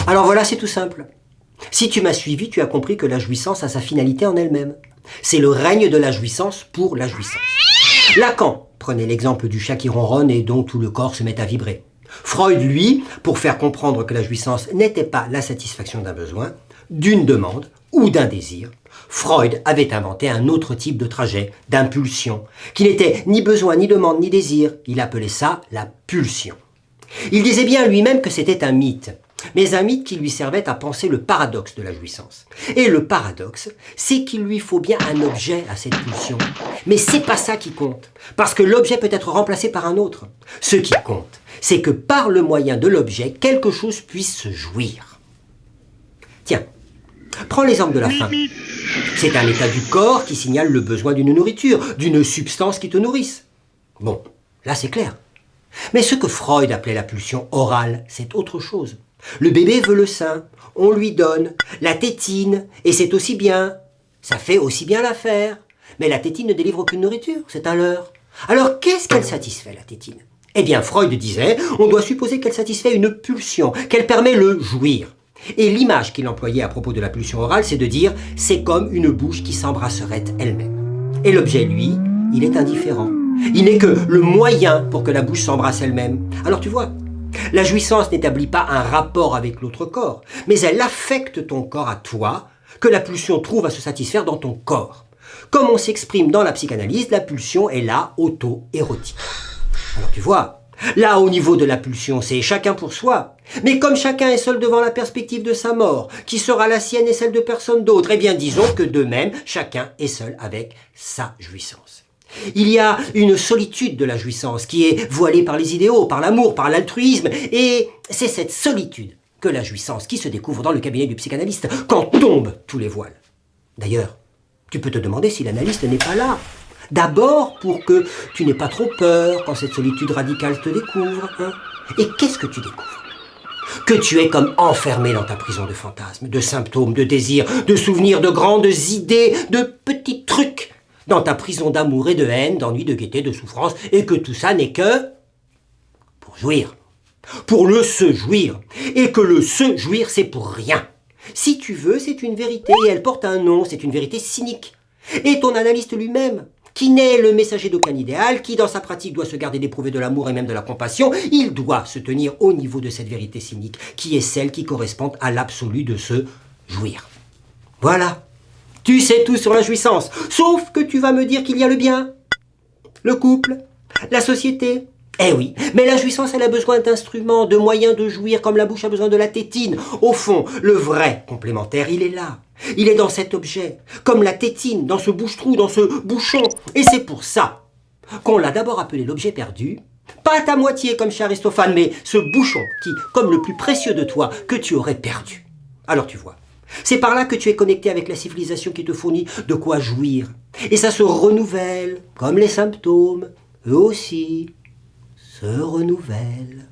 Alors voilà, c'est tout simple. Si tu m'as suivi, tu as compris que la jouissance a sa finalité en elle-même. C'est le règne de la jouissance pour la jouissance. Lacan prenait l'exemple du chat qui ronronne et dont tout le corps se met à vibrer. Freud, lui, pour faire comprendre que la jouissance n'était pas la satisfaction d'un besoin, d'une demande ou d'un désir, Freud avait inventé un autre type de trajet, d'impulsion, qui n'était ni besoin, ni demande, ni désir. Il appelait ça la pulsion. Il disait bien lui-même que c'était un mythe, mais un mythe qui lui servait à penser le paradoxe de la jouissance. Et le paradoxe, c'est qu'il lui faut bien un objet à cette pulsion. Mais c'est pas ça qui compte, parce que l'objet peut être remplacé par un autre. Ce qui compte, c'est que par le moyen de l'objet, quelque chose puisse se jouir. Tiens, prends l'exemple de la faim. C'est un état du corps qui signale le besoin d'une nourriture, d'une substance qui te nourrisse. Bon, là c'est clair. Mais ce que Freud appelait la pulsion orale, c'est autre chose. Le bébé veut le sein, on lui donne, la tétine, et c'est aussi bien. Ça fait aussi bien l'affaire. Mais la tétine ne délivre aucune nourriture, c'est un leurre. Alors qu'est-ce qu'elle satisfait, la tétine? Eh bien, Freud disait, on doit supposer qu'elle satisfait une pulsion, qu'elle permet le jouir. Et l'image qu'il employait à propos de la pulsion orale, c'est de dire, c'est comme une bouche qui s'embrasserait elle-même. Et l'objet, lui, il est indifférent. Il n'est que le moyen pour que la bouche s'embrasse elle-même. Alors tu vois, la jouissance n'établit pas un rapport avec l'autre corps, mais elle affecte ton corps à toi, que la pulsion trouve à se satisfaire dans ton corps. Comme on s'exprime dans la psychanalyse, la pulsion est là auto-érotique. Alors tu vois, là au niveau de la pulsion, c'est chacun pour soi. Mais comme chacun est seul devant la perspective de sa mort, qui sera la sienne et celle de personne d'autre, eh bien disons que de même, chacun est seul avec sa jouissance. Il y a une solitude de la jouissance qui est voilée par les idéaux, par l'amour, par l'altruisme, et c'est cette solitude que la jouissance qui se découvre dans le cabinet du psychanalyste quand tombent tous les voiles. D'ailleurs, tu peux te demander si l'analyste n'est pas là. D'abord pour que tu n'aies pas trop peur quand cette solitude radicale te découvre. Hein. Et qu'est-ce que tu découvres? Que tu es comme enfermé dans ta prison de fantasmes, de symptômes, de désirs, de souvenirs, de grandes idées, de petits trucs, dans ta prison d'amour et de haine, d'ennui, de gaieté, de souffrance, et que tout ça n'est que pour jouir. Pour le se jouir. Et que le se jouir, c'est pour rien. Si tu veux, c'est une vérité, et elle porte un nom, c'est une vérité cynique. Et ton analyste lui-même, qui n'est le messager d'aucun idéal, qui dans sa pratique doit se garder d'éprouver de l'amour et même de la compassion, il doit se tenir au niveau de cette vérité cynique, qui est celle qui correspond à l'absolu de se jouir. Voilà. Tu sais tout sur la jouissance, sauf que tu vas me dire qu'il y a le bien, le couple, la société. Eh oui, mais la jouissance, elle a besoin d'instruments, de moyens de jouir, comme la bouche a besoin de la tétine. Au fond, le vrai complémentaire, il est là. Il est dans cet objet, comme la tétine, dans ce bouche-trou, dans ce bouchon. Et c'est pour ça qu'on l'a d'abord appelé l'objet perdu, pas à moitié comme chez Aristophane, mais ce bouchon qui, comme le plus précieux de toi, que tu aurais perdu. Alors tu vois. C'est par là que tu es connecté avec la civilisation qui te fournit de quoi jouir. Et ça se renouvelle, comme les symptômes, eux aussi se renouvellent.